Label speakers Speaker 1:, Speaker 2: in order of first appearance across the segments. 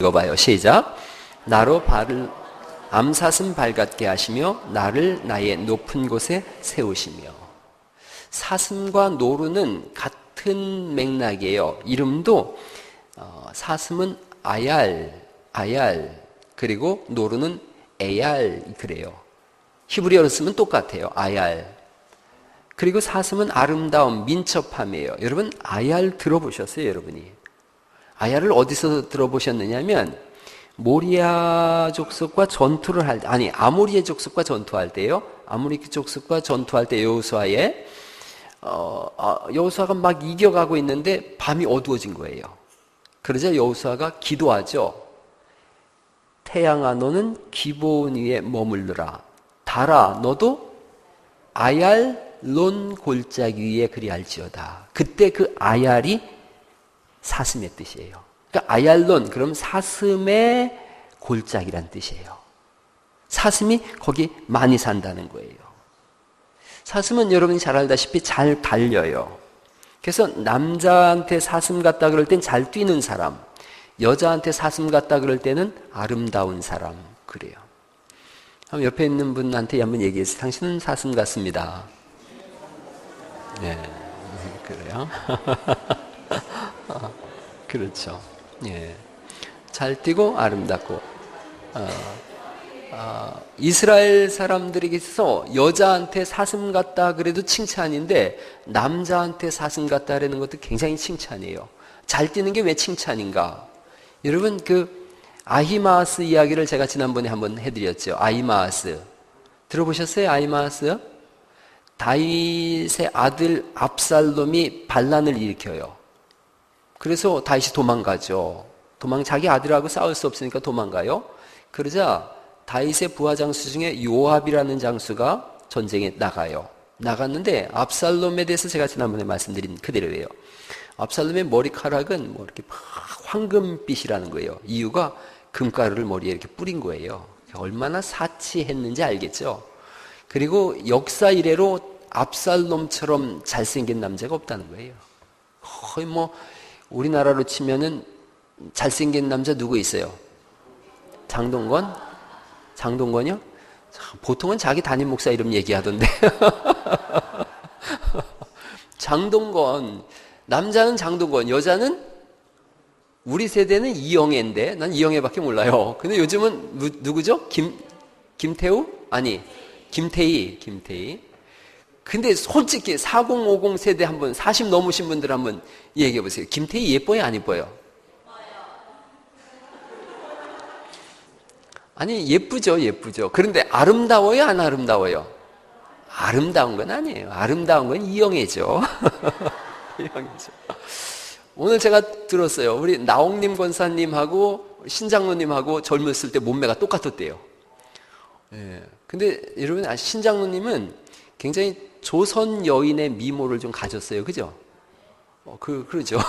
Speaker 1: 읽어봐요. 시작. 나로 발을 암사슴 발 같게 하시며 나를 나의 높은 곳에 세우시며. 사슴과 노루는 같은 맥락이에요. 이름도 사슴은 아얄 그리고 노루는 에얄 그래요. 히브리어로 쓰면 똑같아요. 아얄. 그리고 사슴은 아름다움, 민첩함이에요. 여러분 아얄 들어보셨어요? 여러분이 아얄을 어디서 들어보셨느냐면 모리아 족속과 전투를 할 때, 아니 아모리의 족속과 전투할 때요. 아모리 족속과 전투할 때 여호수아에 여호수아가 막 이겨가고 있는데 밤이 어두워진 거예요. 그러자 여호수아가 기도하죠. 태양아 너는 기브온 위에 머물러라. 달아 너도 아얄론 골짜기 위에 그리할지어다. 그때 그 아얄이 사슴의 뜻이에요. 그러니까 아얄론 그럼 사슴의 골짜기란 뜻이에요. 사슴이 거기 많이 산다는 거예요. 사슴은 여러분이 잘 알다시피 잘 달려요. 그래서 남자한테 사슴 같다 그럴 땐 잘 뛰는 사람, 여자한테 사슴 같다 그럴 때는 아름다운 사람 그래요. 한번 옆에 있는 분한테 한번 얘기해서 당신은 사슴 같습니다. 네, 그래요. 그렇죠. 예, 잘 뛰고 아름답고. 이스라엘 사람들에게 있어서 여자한테 사슴 같다 그래도 칭찬인데 남자한테 사슴 같다라는 것도 굉장히 칭찬이에요. 잘 뛰는 게 왜 칭찬인가? 여러분 그 아히마아스 이야기를 제가 지난번에 한번 해드렸죠. 아히마아스 들어보셨어요? 아히마아스? 다윗의 아들 압살롬이 반란을 일으켜요. 그래서 다윗이 도망가죠. 자기 아들하고 싸울 수 없으니까 도망가요. 그러자 다윗의 부하 장수 중에 요압이라는 장수가 전쟁에 나가요. 나갔는데 압살롬에 대해서 제가 지난번에 말씀드린 그대로예요. 압살롬의 머리카락은 뭐 이렇게 막 황금빛이라는 거예요. 이유가 금가루를 머리에 이렇게 뿌린 거예요. 얼마나 사치했는지 알겠죠? 그리고 역사 이래로 압살롬처럼 잘생긴 남자가 없다는 거예요. 거의 뭐 우리나라로 치면은 잘생긴 남자 누구 있어요? 장동건이요? 보통은 자기 담임 목사 이름 얘기하던데. 장동건, 남자는 장동건, 여자는 우리 세대는 이영애인데, 난 이영애밖에 몰라요. 근데 요즘은 누구죠? 김태우? 아니, 김태희. 근데 솔직히 4050 세대 한번 40 넘으신 분들 한번 얘기해 보세요. 김태희 예뻐요, 안 예뻐요? 아니 예쁘죠. 그런데 아름다워요, 안 아름다워요? 아름다운 건 아니에요. 아름다운 건 이영애죠. 이영애죠. 오늘 제가 들었어요. 우리 나옥님 권사님하고 신장로님하고 젊었을 때 몸매가 똑같았대요. 예. 근데 여러분 신장로님은 굉장히 조선 여인의 미모를 좀 가졌어요. 그죠? 그러죠.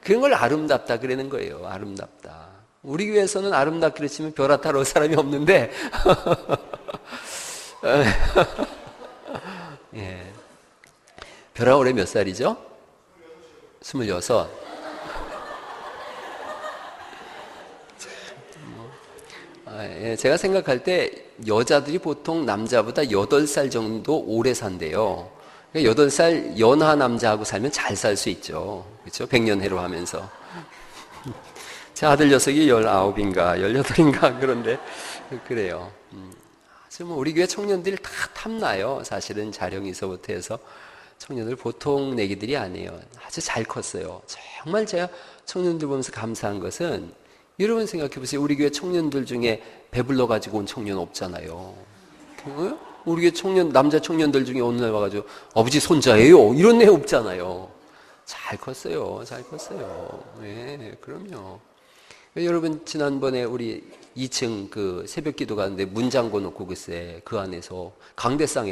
Speaker 1: 그런 걸 아름답다 그러는 거예요. 아름답다. 우리 교회에서는 아름답게 그랬으면 별 하나 올 사람이 없는데, 예. 벼라 올해 몇 살이죠? 26. 예, 제가 생각할 때 여자들이 보통 남자보다 8살 정도 오래 산대요. 8살 연하 남자하고 살면 잘 살 수 있죠. 그렇죠? 백년해로 하면서. 제 아들 녀석이 19인가 18인가 그런데 그래요. 지금 우리 교회 청년들이 다 탐나요. 사실은 자령이서부터 해서 청년들 보통 내기들이 아니에요. 아주 잘 컸어요. 정말 제가 청년들 보면서 감사한 것은 여러분 생각해 보세요. 우리 교회 청년들 중에 배불러 가지고 온 청년 없잖아요. 우리 교회 남자 청년들 중에 어느 날 와가지고 아버지 손자예요 이런 애 없잖아요. 잘 컸어요. 네, 그럼요. 여러분 지난번에 우리 2층 그 새벽 기도 가는데 문 잠궈 놓고 글쎄 그 안에서 강대상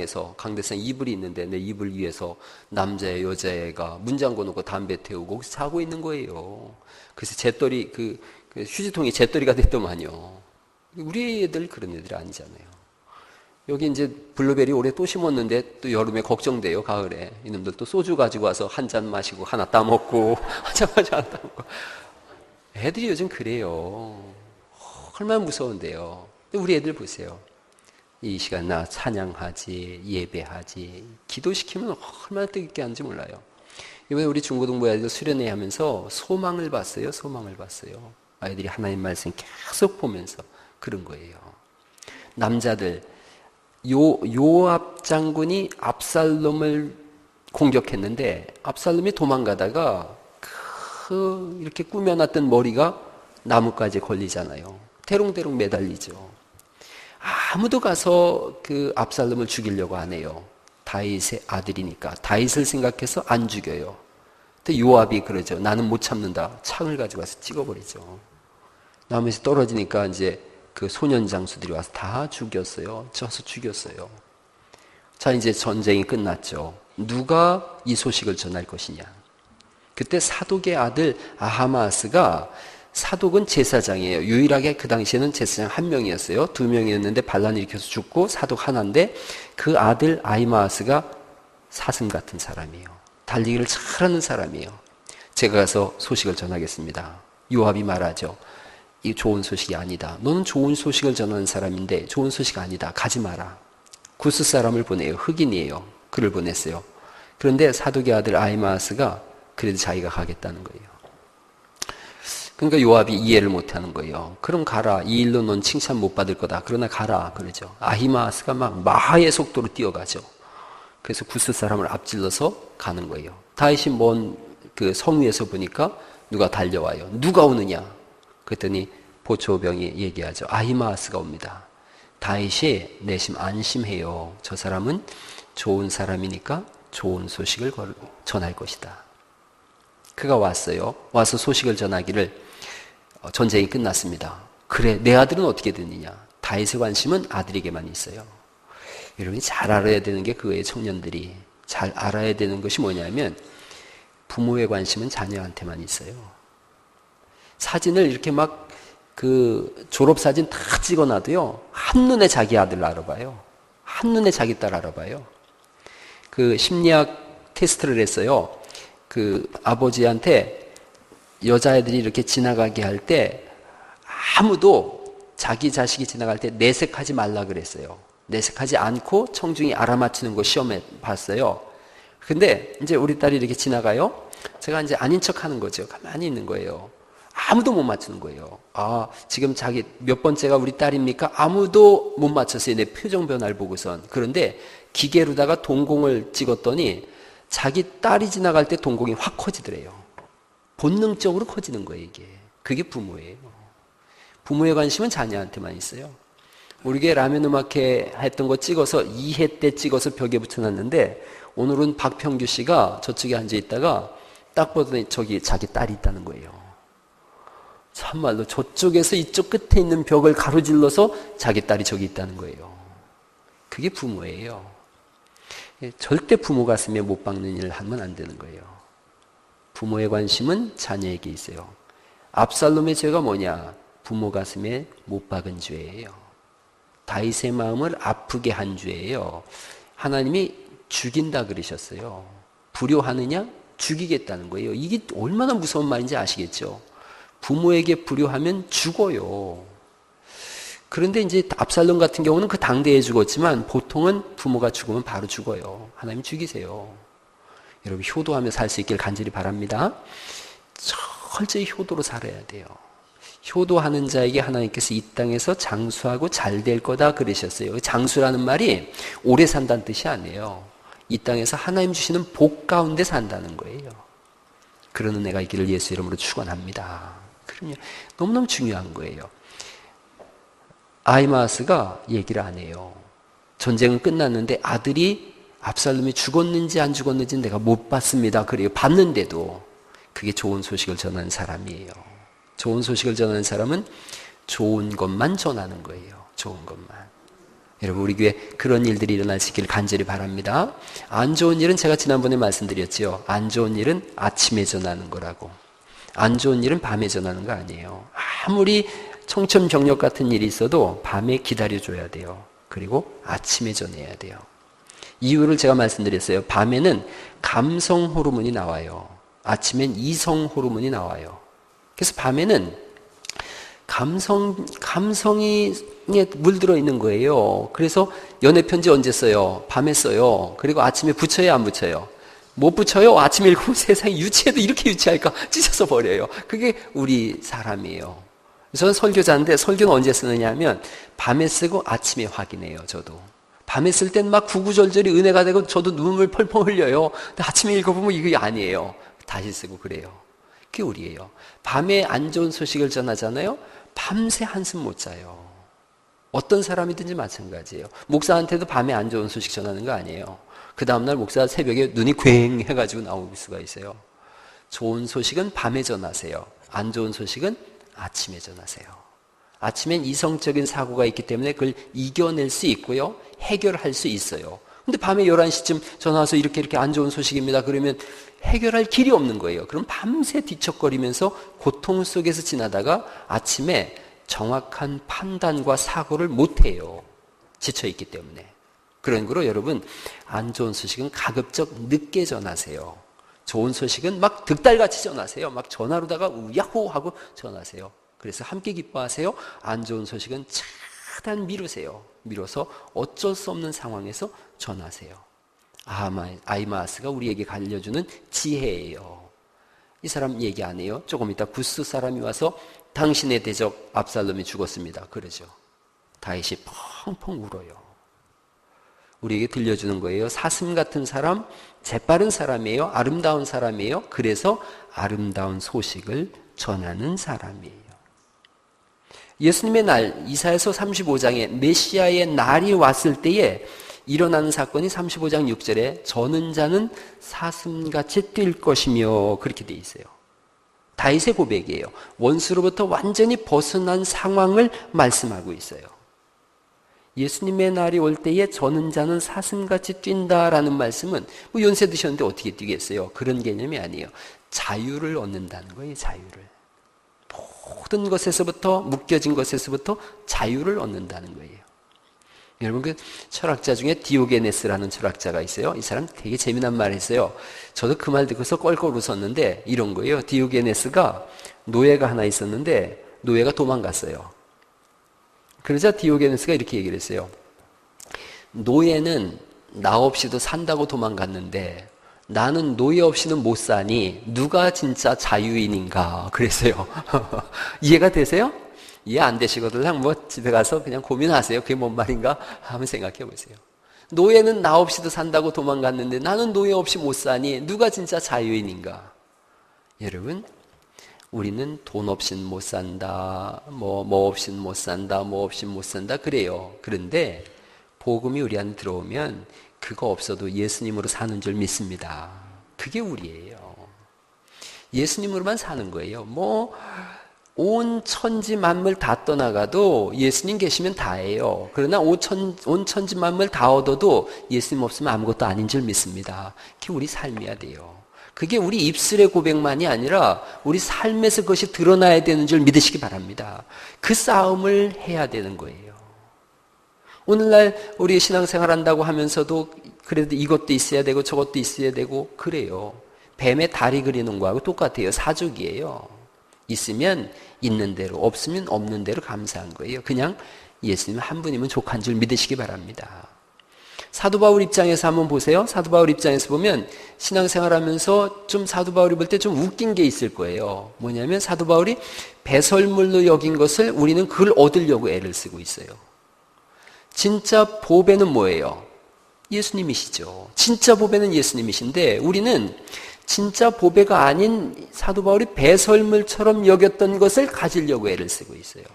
Speaker 1: 이불이 있는데 내 이불 위에서 남자애 여자애가 문 잠궈 놓고 담배 태우고 거기서 자고 있는 거예요. 그래서 잿더리 그 휴지통이 잿더리가 됐더만요. 우리 애들 그런 애들 아니잖아요. 여기 이제 블루베리 올해 또 심었는데 또 여름에 걱정돼요. 가을에 이놈들 또 소주 가지고 와서 한 잔 마시고 하나 따먹고 하자마자 하나 따먹고 애들이 요즘 그래요. 얼마나 무서운데요. 근데 우리 애들 보세요. 이 시간 나 찬양하지, 예배하지, 기도시키면 얼마나 뜻깊게 하는지 몰라요. 이번에 우리 중고등부 아이들 수련회 하면서 소망을 봤어요. 소망을 봤어요. 아이들이 하나님 말씀 계속 보면서 그런 거예요. 남자들, 요압 장군이 압살롬을 공격했는데 압살롬이 도망가다가 이렇게 꾸며놨던 머리가 나뭇가지에 걸리잖아요. 대롱대롱 매달리죠. 아무도 가서 그 압살롬을 죽이려고 안 해요. 다윗의 아들이니까 다윗을 생각해서 안 죽여요. 근데 요압이 그러죠. 나는 못 참는다. 창을 가지고 와서 찍어버리죠. 나무에서 떨어지니까 이제 그 소년 장수들이 와서 다 죽였어요. 쪄서 죽였어요. 자, 이제 전쟁이 끝났죠. 누가 이 소식을 전할 것이냐. 그때 사독의 아들 아하마스가, 사독은 제사장이에요. 유일하게 그 당시에는 제사장 한 명이었어요. 두 명이었는데 반란 일으켜서 죽고 사독 하나인데 그 아들 아히마스가 사슴 같은 사람이에요. 달리기를 잘하는 사람이에요. 제가 가서 소식을 전하겠습니다. 요압이 말하죠. 이 좋은 소식이 아니다. 너는 좋은 소식을 전하는 사람인데 좋은 소식 아니다. 가지 마라. 구스 사람을 보내요. 흑인이에요. 그를 보냈어요. 그런데 사독의 아들 아히마스가 그래도 자기가 가겠다는 거예요. 그러니까 요압이 이해를 못하는 거예요. 그럼 가라. 이 일로 넌 칭찬 못 받을 거다. 그러나 가라. 그러죠. 아히마스가 막 마하의 속도로 뛰어가죠. 그래서 구스 사람을 앞질러서 가는 거예요. 다윗이 먼 그 성 위에서 보니까 누가 달려와요. 누가 오느냐? 그랬더니 보초병이 얘기하죠. 아히마스가 옵니다. 다윗이 내심 안심해요. 저 사람은 좋은 사람이니까 좋은 소식을 전할 것이다. 그가 왔어요. 와서 소식을 전하기를 전쟁이 끝났습니다. 그래, 내 아들은 어떻게 됐느냐? 다윗의 관심은 아들에게만 있어요. 여러분이 잘 알아야 되는 게 그거예요. 청년들이 잘 알아야 되는 것이 뭐냐면 부모의 관심은 자녀한테만 있어요. 사진을 이렇게 막 그 졸업사진 다 찍어놔도요, 한눈에 자기 아들 알아봐요. 한눈에 자기 딸 알아봐요. 그 심리학 테스트를 했어요. 그 아버지한테 여자애들이 이렇게 지나가게 할 때 아무도 자기 자식이 지나갈 때 내색하지 말라 그랬어요. 내색하지 않고 청중이 알아맞히는 거 시험에 봤어요. 근데 이제 우리 딸이 이렇게 지나가요. 제가 이제 아닌 척 하는 거죠. 가만히 있는 거예요. 아무도 못 맞추는 거예요. 아, 지금 자기 몇 번째가 우리 딸입니까? 아무도 못 맞췄어요. 내 표정 변화를 보고선. 그런데 기계로다가 동공을 찍었더니 자기 딸이 지나갈 때 동공이 확 커지더래요. 본능적으로 커지는 거예요, 이게. 그게 부모예요. 부모의 관심은 자녀한테만 있어요. 우리 교회 라면 음악회 했던 거 찍어서 2회 때 찍어서 벽에 붙여놨는데 오늘은 박평규 씨가 저쪽에 앉아 있다가 딱 보더니 저기 자기 딸이 있다는 거예요. 참말로 저쪽에서 이쪽 끝에 있는 벽을 가로질러서 자기 딸이 저기 있다는 거예요. 그게 부모예요. 절대 부모 가슴에 못 박는 일을 하면 안 되는 거예요. 부모의 관심은 자녀에게 있어요. 압살롬의 죄가 뭐냐? 부모 가슴에 못 박은 죄예요. 다윗의 마음을 아프게 한 죄예요. 하나님이 죽인다 그러셨어요. 불효하느냐? 죽이겠다는 거예요. 이게 얼마나 무서운 말인지 아시겠죠? 부모에게 불효하면 죽어요. 그런데 이제 압살롬 같은 경우는 그 당대에 죽었지만 보통은 부모가 죽으면 바로 죽어요. 하나님 죽이세요. 여러분 효도하며 살 수 있길 간절히 바랍니다. 철저히 효도로 살아야 돼요. 효도하는 자에게 하나님께서 이 땅에서 장수하고 잘 될 거다 그러셨어요. 장수라는 말이 오래 산다는 뜻이 아니에요. 이 땅에서 하나님 주시는 복 가운데 산다는 거예요. 그러는 내가 있기를 예수 이름으로 축원합니다. 그럼요. 너무너무 중요한 거예요. 아히마스가 얘기를 안 해요. 전쟁은 끝났는데 아들이 압살롬이 죽었는지 안 죽었는지는 내가 못 봤습니다. 그래요. 봤는데도 그게 좋은 소식을 전하는 사람이에요. 좋은 소식을 전하는 사람은 좋은 것만 전하는 거예요. 좋은 것만. 여러분 우리 교회 그런 일들이 일어날 수 있기를 간절히 바랍니다. 안 좋은 일은 제가 지난번에 말씀드렸지요. 안 좋은 일은 아침에 전하는 거라고. 안 좋은 일은 밤에 전하는 거 아니에요. 아무리 청천벽력 같은 일이 있어도 밤에 기다려줘야 돼요. 그리고 아침에 전해야 돼요. 이유를 제가 말씀드렸어요. 밤에는 감성 호르몬이 나와요. 아침엔 이성 호르몬이 나와요. 그래서 밤에는 감성이 물들어 있는 거예요. 그래서 연애 편지 언제 써요? 밤에 써요. 그리고 아침에 붙여요, 안 붙여요? 못 붙여요? 아침에 읽으면 세상에 유치해도 이렇게 유치할까? 찢어서 버려요. 그게 우리 사람이에요. 저는 설교자인데 설교는 언제 쓰느냐 하면 밤에 쓰고 아침에 확인해요. 저도 밤에 쓸 땐 막 구구절절이 은혜가 되고 저도 눈물 펄펄 흘려요. 근데 아침에 읽어보면 이게 아니에요. 다시 쓰고 그래요. 그게 우리예요. 밤에 안 좋은 소식을 전하잖아요. 밤새 한숨 못 자요. 어떤 사람이든지 마찬가지예요. 목사한테도 밤에 안 좋은 소식 전하는 거 아니에요. 그 다음날 목사 새벽에 눈이 괭 해가지고 나올 수가 있어요. 좋은 소식은 밤에 전하세요. 안 좋은 소식은 아침에 전하세요. 아침엔 이성적인 사고가 있기 때문에 그걸 이겨낼 수 있고요. 해결할 수 있어요. 근데 밤에 11시쯤 전화 와서 이렇게 안 좋은 소식입니다. 그러면 해결할 길이 없는 거예요. 그럼 밤새 뒤척거리면서 고통 속에서 지나다가 아침에 정확한 판단과 사고를 못해요. 지쳐있기 때문에. 그런 거로 여러분, 안 좋은 소식은 가급적 늦게 전하세요. 좋은 소식은 막 득달같이 전하세요. 막 전화로다가 야호 하고 전하세요. 그래서 함께 기뻐하세요. 안 좋은 소식은 최대한 미루세요. 미뤄서 어쩔 수 없는 상황에서 전하세요. 아이마스가 우리에게 알려주는 지혜예요. 이 사람 얘기 안 해요. 조금 이따 구스 사람이 와서 당신의 대적 압살롬이 죽었습니다. 그러죠. 다윗이 펑펑 울어요. 우리에게 들려주는 거예요. 사슴 같은 사람, 재빠른 사람이에요. 아름다운 사람이에요. 그래서 아름다운 소식을 전하는 사람이에요. 예수님의 날, 이사야서 35장에 메시아의 날이 왔을 때에 일어나는 사건이 35장 6절에 저는 자는 사슴같이 뛸 것이며 그렇게 돼 있어요. 다윗의 고백이에요. 원수로부터 완전히 벗어난 상황을 말씀하고 있어요. 예수님의 날이 올 때에 저는 자는 사슴같이 뛴다라는 말씀은 뭐 연세 드셨는데 어떻게 뛰겠어요? 그런 개념이 아니에요. 자유를 얻는다는 거예요. 자유를. 모든 것에서부터 묶여진 것에서부터 자유를 얻는다는 거예요. 여러분 그 철학자 중에 디오게네스라는 철학자가 있어요. 이 사람 되게 재미난 말 했어요. 저도 그 말 듣고서 껄껄 웃었는데 이런 거예요. 디오게네스가 노예가 하나 있었는데 노예가 도망갔어요. 그러자 디오게네스가 이렇게 얘기를 했어요. 노예는 나 없이도 산다고 도망갔는데 나는 노예 없이는 못 사니 누가 진짜 자유인인가 그랬어요. 이해가 되세요? 이해 안 되시거든 그냥 뭐 집에 가서 그냥 고민하세요. 그게 뭔 말인가 한번 생각해 보세요. 노예는 나 없이도 산다고 도망갔는데 나는 노예 없이 못 사니 누가 진짜 자유인인가? 여러분 우리는 돈 없이는 못 산다, 뭐 없이는 못 산다, 뭐 없이는 못 산다 그래요. 그런데 복음이 우리 안에 들어오면 그거 없어도 예수님으로 사는 줄 믿습니다. 그게 우리예요. 예수님으로만 사는 거예요. 온 천지 만물 다 떠나가도 예수님 계시면 다예요. 그러나 온 천지 만물 다 얻어도 예수님 없으면 아무것도 아닌 줄 믿습니다. 그게 우리 삶이야 돼요. 그게 우리 입술의 고백만이 아니라 우리 삶에서 그것이 드러나야 되는 줄 믿으시기 바랍니다. 그 싸움을 해야 되는 거예요. 오늘날 우리 신앙생활 한다고 하면서도 그래도 이것도 있어야 되고 저것도 있어야 되고 그래요. 뱀의 다리 그리는 거하고 똑같아요. 사족이에요. 있으면 있는 대로 없으면 없는 대로 감사한 거예요. 그냥 예수님 한 분이면 족한 줄 믿으시기 바랍니다. 사도 바울 입장에서 한번 보세요. 사도 바울 입장에서 보면 신앙생활 하면서 좀 사도 바울이 볼 때 좀 웃긴 게 있을 거예요. 뭐냐면 사도 바울이 배설물로 여긴 것을 우리는 그걸 얻으려고 애를 쓰고 있어요. 진짜 보배는 뭐예요? 예수님이시죠. 진짜 보배는 예수님이신데 우리는 진짜 보배가 아닌 사도 바울이 배설물처럼 여겼던 것을 가지려고 애를 쓰고 있어요.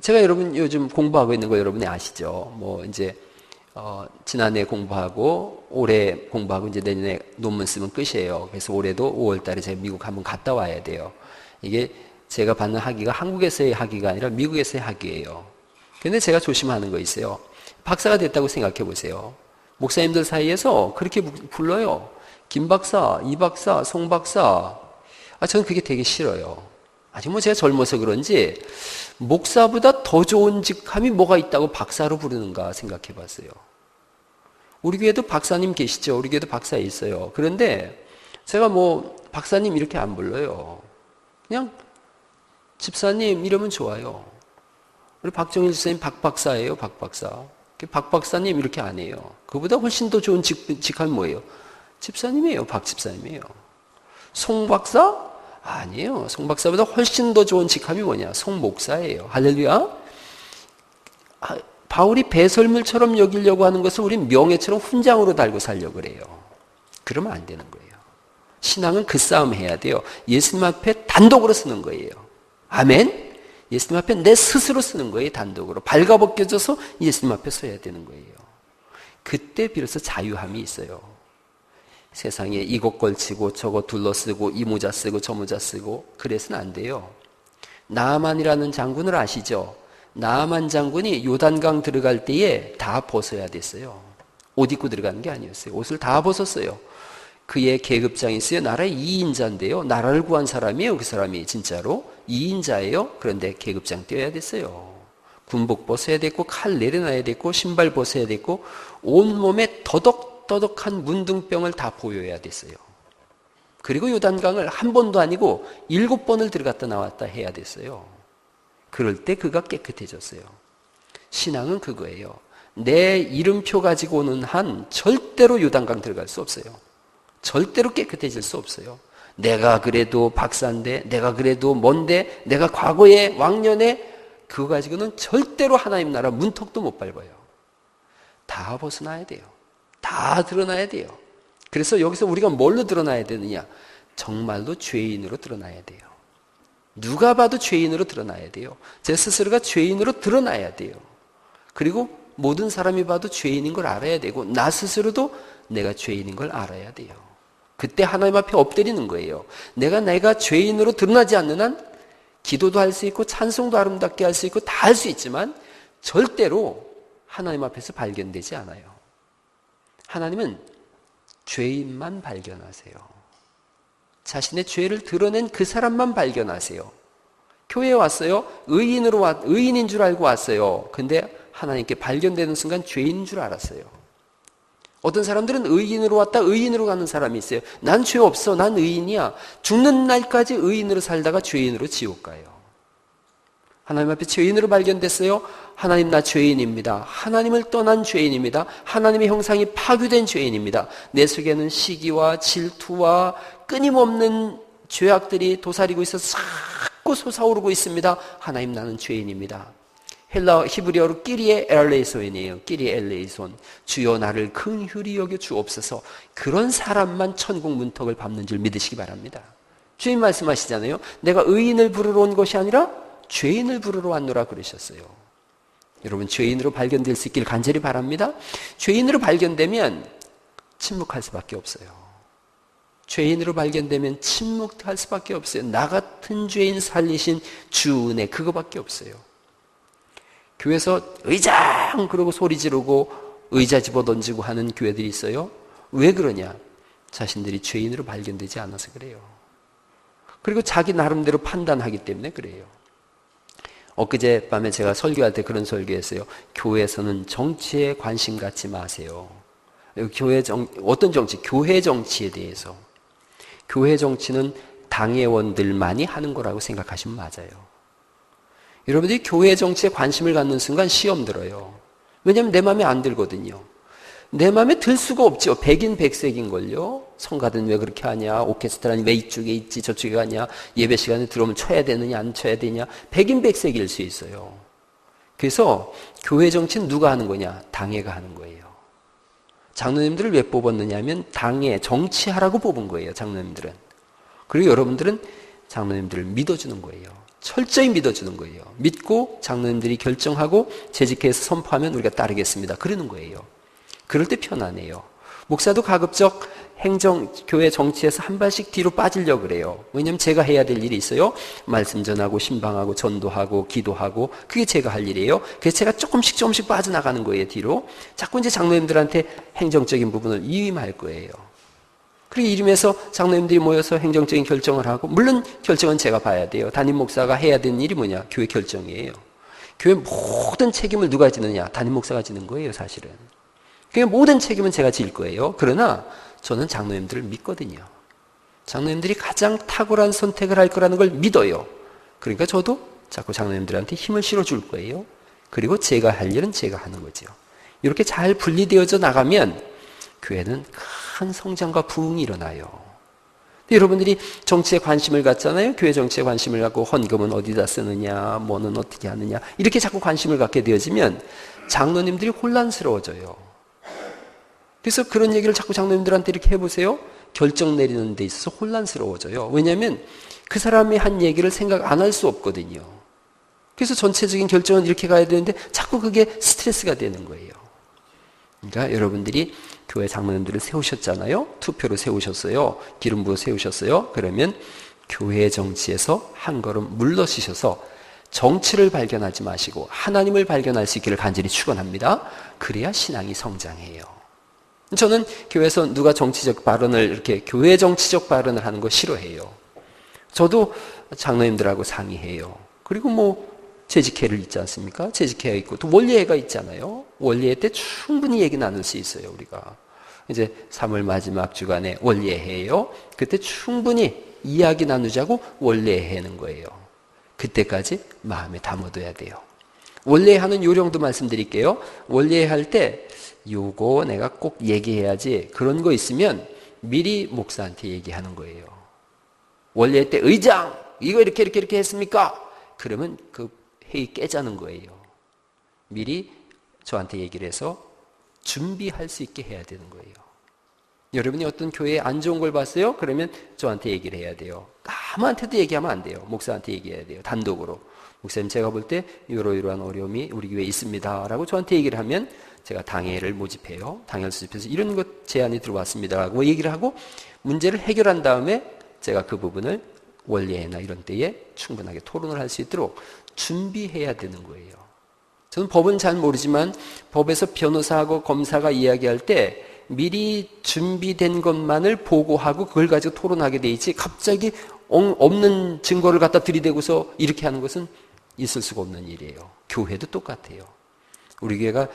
Speaker 1: 제가 여러분 요즘 공부하고 있는 거 여러분이 아시죠? 지난해 공부하고 올해 공부하고 이제 내년에 논문 쓰면 끝이에요. 그래서 올해도 5월 달에 제가 미국 한번 갔다 와야 돼요. 이게 제가 받는 학위가 한국에서의 학위가 아니라 미국에서의 학위예요. 근데 제가 조심하는 거 있어요. 박사가 됐다고 생각해 보세요. 목사님들 사이에서 그렇게 불러요. 김 박사, 이 박사, 송 박사. 저는 그게 되게 싫어요. 아직 제가 젊어서 그런지 목사보다 더 좋은 직함이 뭐가 있다고 박사로 부르는가 생각해 봤어요. 우리 교회도 박사님 계시죠? 우리 교회도 박사 있어요. 그런데 제가 뭐 박사님 이렇게 안 불러요. 그냥 집사님 이러면 좋아요. 우리 박정일 선생님 박 박사예요, 박 박사. 박 박사님 이렇게 안 해요. 그보다 훨씬 더 좋은 직함이 뭐예요? 집사님이에요, 박 집사님이에요. 송 박사? 아니에요. 송 박사보다 훨씬 더 좋은 직함이 뭐냐? 송 목사예요. 할렐루야. 바울이 배설물처럼 여기려고 하는 것을 우린 명예처럼 훈장으로 달고 살려고 그래요. 그러면 안 되는 거예요. 신앙은 그 싸움 해야 돼요. 예수님 앞에 단독으로 쓰는 거예요. 아멘? 예수님 앞에 내 스스로 쓰는 거예요. 단독으로. 발가벗겨져서 예수님 앞에 서야 되는 거예요. 그때 비로소 자유함이 있어요. 세상에 이것 걸치고 저것 둘러쓰고 이 모자 쓰고 저 모자 쓰고 그래서는 안 돼요. 나아만이라는 장군을 아시죠? 나아만 장군이 요단강 들어갈 때에 다 벗어야 됐어요. 옷 입고 들어가는 게 아니었어요. 옷을 다 벗었어요. 그의 계급장이 있어요. 나라의 2인자인데요. 나라를 구한 사람이에요. 그 사람이 진짜로 2인자예요. 그런데 계급장 뛰어야 됐어요. 군복 벗어야 됐고 칼 내려놔야 됐고 신발 벗어야 됐고 온몸에 더덕더덕한 문둥병을 다 보여야 됐어요. 그리고 요단강을 한 번도 아니고 7번을 들어갔다 나왔다 해야 됐어요. 그럴 때 그가 깨끗해졌어요. 신앙은 그거예요. 내 이름표 가지고 오는 한 절대로 요단강 들어갈 수 없어요. 절대로 깨끗해질 수 없어요. 내가 그래도 박사인데, 내가 그래도 뭔데, 내가 과거에 왕년에 그거 가지고는 절대로 하나님 나라 문턱도 못 밟아요. 다 벗어나야 돼요. 다 드러나야 돼요. 그래서 여기서 우리가 뭘로 드러나야 되느냐? 정말로 죄인으로 드러나야 돼요. 누가 봐도 죄인으로 드러나야 돼요. 제 스스로가 죄인으로 드러나야 돼요. 그리고 모든 사람이 봐도 죄인인 걸 알아야 되고 나 스스로도 내가 죄인인 걸 알아야 돼요. 그때 하나님 앞에 엎드리는 거예요. 내가 죄인으로 드러나지 않는 한 기도도 할 수 있고 찬송도 아름답게 할 수 있고 다 할 수 있지만 절대로 하나님 앞에서 발견되지 않아요. 하나님은 죄인만 발견하세요. 자신의 죄를 드러낸 그 사람만 발견하세요. 교회에 왔어요. 의인인 줄 알고 왔어요. 근데 하나님께 발견되는 순간 죄인인 줄 알았어요. 어떤 사람들은 의인으로 왔다 의인으로 가는 사람이 있어요. 난 죄 없어. 난 의인이야. 죽는 날까지 의인으로 살다가 죄인으로 지옥 가요. 하나님 앞에 죄인으로 발견됐어요. 하나님 나 죄인입니다. 하나님을 떠난 죄인입니다. 하나님의 형상이 파괴된 죄인입니다. 내 속에는 시기와 질투와 끊임없는 죄악들이 도사리고 있어서 자꾸 솟아오르고 있습니다. 하나님 나는 죄인입니다. 히브리어로 끼리에 엘레이손이에요. 끼리에 엘레이손. 주여 나를 긍휼히 여겨 주옵소서. 그런 사람만 천국 문턱을 밟는 줄 믿으시기 바랍니다. 주님 말씀하시잖아요. 내가 의인을 부르러 온 것이 아니라 죄인을 부르러 왔노라 그러셨어요. 여러분 죄인으로 발견될 수 있길 간절히 바랍니다. 죄인으로 발견되면 침묵할 수밖에 없어요. 죄인으로 발견되면 침묵할 수밖에 없어요. 나 같은 죄인 살리신 주 은혜 그거밖에 없어요. 교회에서 의장 그러고 소리 지르고 의자 집어 던지고 하는 교회들이 있어요. 왜 그러냐? 자신들이 죄인으로 발견되지 않아서 그래요. 그리고 자기 나름대로 판단하기 때문에 그래요. 엊그제 밤에 제가 설교할 때 그런 설교했어요. 교회에서는 정치에 관심 갖지 마세요. 어떤 정치? 교회 정치에 대해서. 교회 정치는 당회원들만이 하는 거라고 생각하시면 맞아요. 여러분들이 교회 정치에 관심을 갖는 순간 시험 들어요. 왜냐하면 내 마음에 안 들거든요. 내 마음에 들 수가 없죠. 백인 백색인걸요. 성가든 왜 그렇게 하냐. 오케스트라는 왜 이쪽에 있지 저쪽에 가냐. 예배 시간에 들어오면 쳐야 되느냐 안 쳐야 되냐. 백인 백색일 수 있어요. 그래서 교회 정치는 누가 하는 거냐. 당회가 하는 거예요. 장로님들을 왜 뽑았느냐 하면 당회 정치하라고 뽑은 거예요. 장로님들은. 그리고 여러분들은 장로님들을 믿어주는 거예요. 철저히 믿어주는 거예요. 믿고 장로님들이 결정하고 재직해서 선포하면 우리가 따르겠습니다. 그러는 거예요. 그럴 때 편안해요. 목사도 가급적 교회 정치에서 한 발씩 뒤로 빠지려고 그래요. 왜냐하면 제가 해야 될 일이 있어요. 말씀 전하고 신방하고 전도하고 기도하고 그게 제가 할 일이에요. 그래서 제가 조금씩 빠져나가는 거예요. 뒤로. 자꾸 이제 장로님들한테 행정적인 부분을 위임할 거예요. 그리고 이름에서 장로님들이 모여서 행정적인 결정을 하고 물론 결정은 제가 봐야 돼요. 담임 목사가 해야 되는 일이 뭐냐? 교회 결정이에요. 교회 모든 책임을 누가 지느냐? 담임 목사가 지는 거예요. 사실은. 그러니까 모든 책임은 제가 질 거예요. 그러나 저는 장로님들을 믿거든요. 장로님들이 가장 탁월한 선택을 할 거라는 걸 믿어요. 그러니까 저도 자꾸 장로님들한테 힘을 실어줄 거예요. 그리고 제가 할 일은 제가 하는 거죠. 이렇게 잘 분리되어져 나가면 교회는 큰 성장과 부흥이 일어나요. 여러분들이 정치에 관심을 갖잖아요. 교회 정치에 관심을 갖고 헌금은 어디다 쓰느냐, 뭐는 어떻게 하느냐 이렇게 자꾸 관심을 갖게 되어지면 장로님들이 혼란스러워져요. 그래서 그런 얘기를 자꾸 장로님들한테 이렇게 해보세요. 결정 내리는 데 있어서 혼란스러워져요. 왜냐하면 그 사람이 한 얘기를 생각 안 할 수 없거든요. 그래서 전체적인 결정은 이렇게 가야 되는데 자꾸 그게 스트레스가 되는 거예요. 그러니까 여러분들이 교회 장로님들을 세우셨잖아요. 투표로 세우셨어요. 기름 부어 세우셨어요. 그러면 교회 정치에서 한 걸음 물러서셔서 정치를 발견하지 마시고 하나님을 발견할 수 있기를 간절히 축원합니다. 그래야 신앙이 성장해요. 저는 교회에서 누가 정치적 발언을 이렇게 교회 정치적 발언을 하는 거 싫어해요. 저도 장로님들하고 상의해요. 그리고 뭐 재직회를 있지 않습니까? 재직회가 있고 또 원리회가 있잖아요. 원리회 때 충분히 얘기 나눌 수 있어요. 우리가 이제 3월 마지막 주간에 원리회예요. 그때 충분히 이야기 나누자고 원리회 하는 거예요. 그때까지 마음에 담아둬야 돼요. 원리회 하는 요령도 말씀드릴게요. 원리회 할 때 요거 내가 꼭 얘기해야지 그런 거 있으면 미리 목사한테 얘기하는 거예요. 원리회 때 의장 이거 이렇게 했습니까? 그러면 그 회의 깨자는 거예요. 미리 저한테 얘기를 해서 준비할 수 있게 해야 되는 거예요. 여러분이 어떤 교회에 안 좋은 걸 봤어요? 그러면 저한테 얘기를 해야 돼요. 아무한테도 얘기하면 안 돼요. 목사한테 얘기해야 돼요. 단독으로. 목사님 제가 볼 때 이러이러한 어려움이 우리 교회에 있습니다. 라고 저한테 얘기를 하면 제가 당회를 모집해요. 당회를 수집해서 이런 것 제안이 들어왔습니다. 라고 얘기를 하고 문제를 해결한 다음에 제가 그 부분을 원리회나 이런 때에 충분하게 토론을 할 수 있도록 준비해야 되는 거예요. 저는 법은 잘 모르지만 법에서 변호사하고 검사가 이야기할 때 미리 준비된 것만을 보고하고 그걸 가지고 토론하게 돼 있지 갑자기 없는 증거를 갖다 들이대고서 이렇게 하는 것은 있을 수가 없는 일이에요. 교회도 똑같아요. 우리 교회가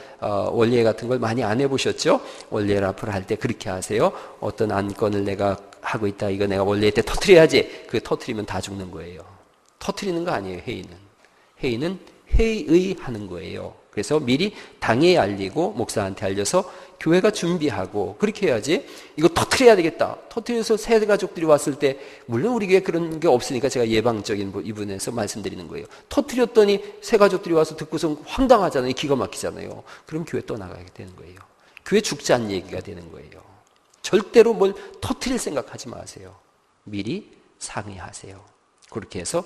Speaker 1: 원리회 같은 걸 많이 안 해보셨죠? 원리회 앞으로 할 때 그렇게 하세요. 어떤 안건을 내가 하고 있다. 이거 내가 원리회 때 터뜨려야지. 그 터뜨리면 다 죽는 거예요. 터뜨리는 거 아니에요. 회의는. 회의는 회의하는 거예요. 그래서 미리 당회에 알리고 목사한테 알려서 교회가 준비하고 그렇게 해야지 이거 터뜨려야 되겠다. 터뜨려서 새 가족들이 왔을 때 물론 우리 교회 그런 게 없으니까 제가 예방적인 이분에서 말씀드리는 거예요. 터뜨렸더니 새 가족들이 와서 듣고서 황당하잖아요. 기가 막히잖아요. 그럼 교회 떠나가게 되는 거예요. 교회 죽자는 얘기가 되는 거예요. 절대로 뭘 터뜨릴 생각하지 마세요. 미리 상의하세요. 그렇게 해서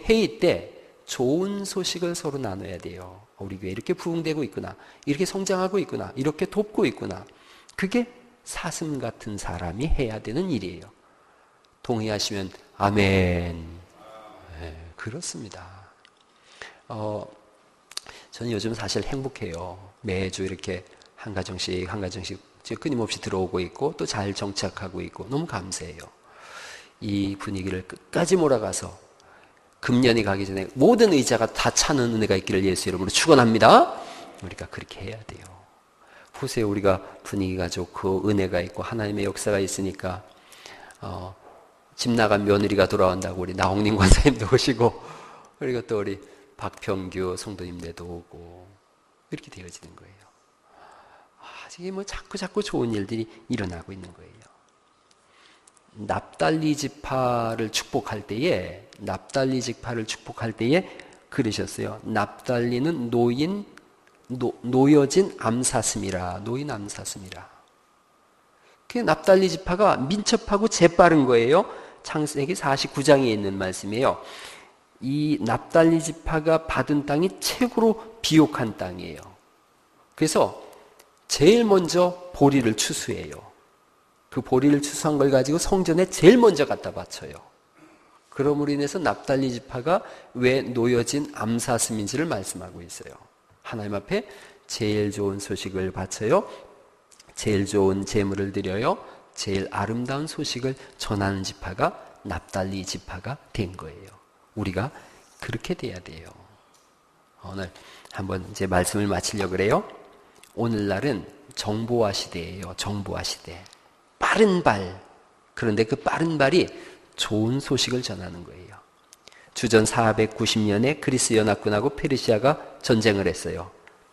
Speaker 1: 회의 때 좋은 소식을 서로 나눠야 돼요. 우리 교회 이렇게 부흥되고 있구나. 이렇게 성장하고 있구나. 이렇게 돕고 있구나. 그게 사슴 같은 사람이 해야 되는 일이에요. 동의하시면 아멘. 네, 그렇습니다. 저는 요즘 사실 행복해요. 매주 이렇게 한 가정씩 끊임없이 들어오고 있고 또 잘 정착하고 있고 너무 감사해요. 이 분위기를 끝까지 몰아가서 금년이 가기 전에 모든 의자가 다 차는 은혜가 있기를 예수 이름으로 축원합니다. 우리가 그렇게 해야 돼요. 보세요. 우리가 분위기가 좋고 은혜가 있고 하나님의 역사가 있으니까 집 나간 며느리가 돌아온다고 우리 나홍님 권사님도 오시고 그리고 또 우리 박평규 성도님네도 오고 이렇게 되어지는 거예요. 이게 뭐 자꾸 좋은 일들이 일어나고 있는 거예요. 납달리 지파를 축복할 때에 그러셨어요. 납달리는 노여진 암사슴이라. 노인 암사슴이라. 그 납달리 지파가 민첩하고 재빠른 거예요. 창세기 49장에 있는 말씀이에요. 이 납달리 지파가 받은 땅이 최고로 비옥한 땅이에요. 그래서 제일 먼저 보리를 추수해요. 그 보리를 추수한 걸 가지고 성전에 제일 먼저 갖다 바쳐요. 그러므로 인해서 납달리 지파가 왜 놓여진 암사슴인지를 말씀하고 있어요. 하나님 앞에 제일 좋은 소식을 바쳐요. 제일 좋은 제물을 드려요. 제일 아름다운 소식을 전하는 지파가 납달리 지파가 된 거예요. 우리가 그렇게 돼야 돼요. 오늘 한번 이제 말씀을 마치려고 그래요. 오늘날은 정보화 시대예요. 정보화 시대. 빠른 발, 그런데 그 빠른 발이 좋은 소식을 전하는 거예요. 주전 490년에 그리스 연합군하고 페르시아가 전쟁을 했어요.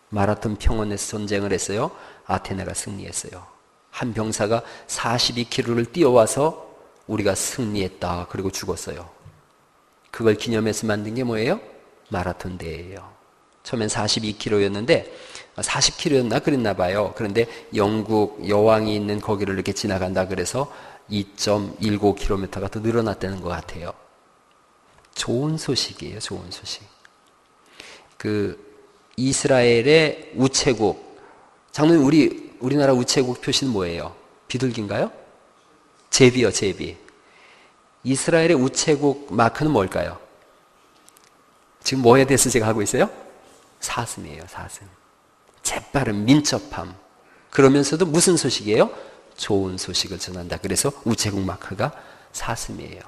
Speaker 1: 마라톤 평원에서 전쟁을 했어요. 아테네가 승리했어요. 한 병사가 42km를 뛰어와서 우리가 승리했다. 그리고 죽었어요. 그걸 기념해서 만든 게 뭐예요? 마라톤 대회예요. 처음엔 42km였는데 40km였나 그랬나 봐요. 그런데 영국 여왕이 있는 거기를 이렇게 지나간다 그래서 2.19km가 더 늘어났다는 것 같아요. 좋은 소식이에요. 좋은 소식. 이스라엘의 우체국, 장로님 우리나라 우체국 표시는 뭐예요? 비둘기인가요? 제비요, 제비. 이스라엘의 우체국 마크는 뭘까요? 지금 뭐에 대해서 제가 하고 있어요? 사슴이에요, 사슴. 재빠른 민첩함. 그러면서도 무슨 소식이에요? 좋은 소식을 전한다. 그래서 우체국 마크가 사슴이에요.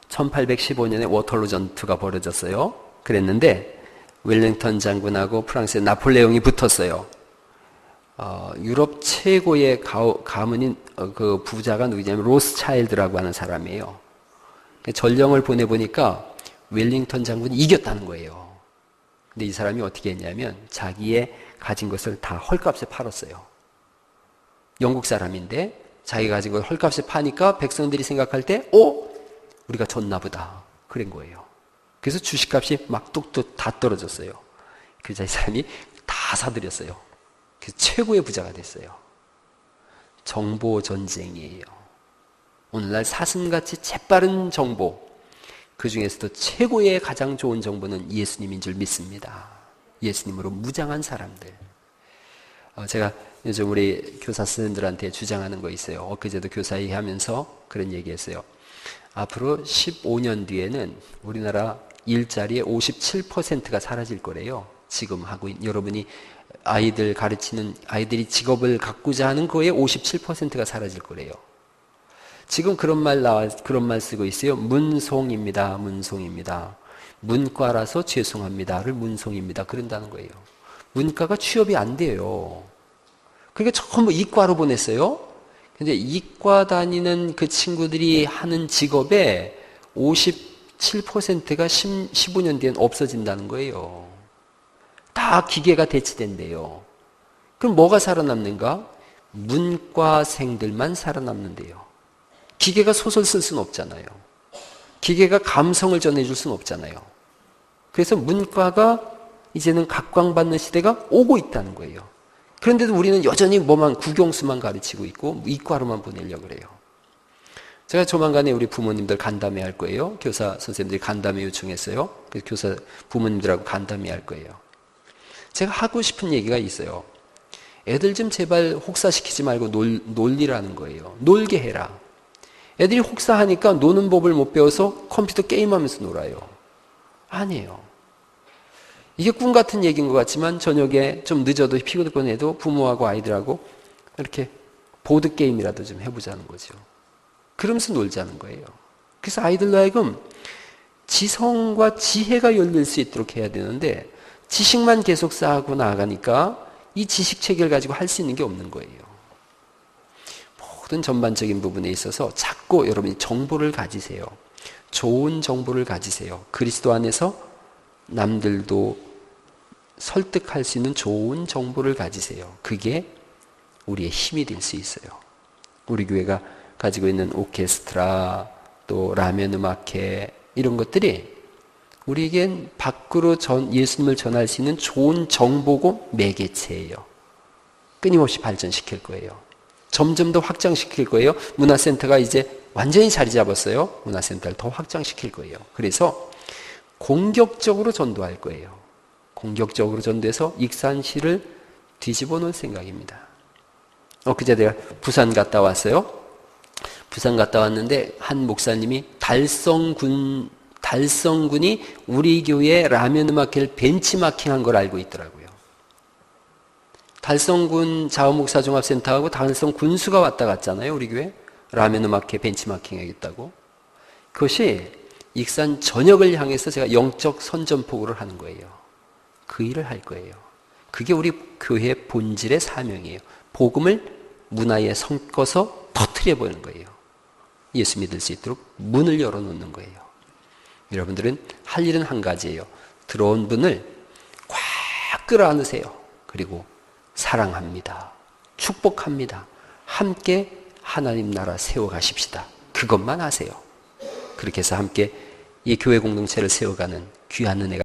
Speaker 1: 1815년에 워털루 전투가 벌어졌어요. 그랬는데 웰링턴 장군하고 프랑스의 나폴레옹이 붙었어요. 유럽 최고의 가문인 그 부자가 누구냐면 로스차일드라고 하는 사람이에요. 전령을 보내보니까 웰링턴 장군이 이겼다는 거예요. 근데 이 사람이 어떻게 했냐면 자기의 가진 것을 다 헐값에 팔았어요. 영국 사람인데 자기가 가진 걸 헐값에 파니까 백성들이 생각할 때 우리가 졌나 보다. 그런 거예요. 그래서 주식값이 막 뚝뚝 다 떨어졌어요. 그래서 이 사람이 다 사들였어요. 그래서 최고의 부자가 됐어요. 정보 전쟁이에요. 오늘날 사슴같이 재빠른 정보, 그 중에서도 최고의 가장 좋은 정보는 예수님인 줄 믿습니다. 예수님으로 무장한 사람들. 제가 요즘 우리 교사 선생님들한테 주장하는 거 있어요. 엊그제도 교사 얘기하면서 그런 얘기했어요. 앞으로 15년 뒤에는 우리나라 일자리의 57%가 사라질 거래요. 지금 하고 여러분이 아이들 가르치는 아이들이 직업을 갖고자 하는 거에 57%가 사라질 거래요. 지금 그런 말 쓰고 있어요. 문송입니다. 문송입니다. 문과라서 죄송합니다를 문송입니다. 그런다는 거예요. 문과가 취업이 안 돼요. 그러니까 전부 이과로 보냈어요. 근데 이과 다니는 그 친구들이 하는 직업에 57%가 15년 뒤엔 없어진다는 거예요. 다 기계가 대체된대요. 그럼 뭐가 살아남는가? 문과생들만 살아남는데요. 기계가 소설 쓸 수는 없잖아요. 기계가 감성을 전해줄 수는 없잖아요. 그래서 문과가 이제는 각광받는 시대가 오고 있다는 거예요. 그런데도 우리는 여전히 국영수만 가르치고 있고 이과로만 보내려고 그래요. 제가 조만간에 우리 부모님들 간담회 할 거예요. 교사 선생님들이 간담회 요청했어요. 그래서 교사 부모님들하고 간담회 할 거예요. 제가 하고 싶은 얘기가 있어요. 애들 좀 제발 혹사시키지 말고 놀리라는 거예요. 놀게 해라. 애들이 혹사하니까 노는 법을 못 배워서 컴퓨터 게임하면서 놀아요. 아니에요. 이게 꿈 같은 얘기인 것 같지만 저녁에 좀 늦어도 피곤해도 부모하고 아이들하고 이렇게 보드게임이라도 좀 해보자는 거죠. 그러면서 놀자는 거예요. 그래서 아이들로 하여금 지성과 지혜가 열릴 수 있도록 해야 되는데 지식만 계속 쌓고 나아가니까 이 지식 체계를 가지고 할 수 있는 게 없는 거예요. 모든 전반적인 부분에 있어서 자꾸 여러분이 정보를 가지세요. 좋은 정보를 가지세요. 그리스도 안에서 남들도 설득할 수 있는 좋은 정보를 가지세요. 그게 우리의 힘이 될 수 있어요. 우리 교회가 가지고 있는 오케스트라, 또 라면 음악회 이런 것들이 우리에겐 밖으로 예수님을 전할 수 있는 좋은 정보고 매개체예요. 끊임없이 발전시킬 거예요. 점점 더 확장시킬 거예요. 문화센터가 이제 완전히 자리 잡았어요. 문화센터를 더 확장시킬 거예요. 그래서 공격적으로 전도할 거예요. 공격적으로 전도해서 익산시를 뒤집어 놓을 생각입니다. 그제 내가 부산 갔다 왔어요. 부산 갔다 왔는데 한 목사님이 달성군이 우리 교회 라면 음악회를 벤치마킹한 걸 알고 있더라고요. 달성군 자원목사종합센터하고 달성 군수가 왔다 갔잖아요. 우리 교회 라면 음악회 벤치마킹 하겠다고. 그것이 익산 전역을 향해서 제가 영적 선전포고를 하는 거예요. 그 일을 할 거예요. 그게 우리 교회의 본질의 사명이에요. 복음을 문화에 섞어서 터트려 보는 거예요. 예수 믿을 수 있도록 문을 열어놓는 거예요. 여러분들은 할 일은 한 가지예요. 들어온 분을 꽉 끌어안으세요. 그리고 사랑합니다. 축복합니다. 함께 하나님 나라 세워가십시다. 그것만 하세요. 그렇게 해서 함께 이 교회 공동체를 세워가는 귀한 은혜가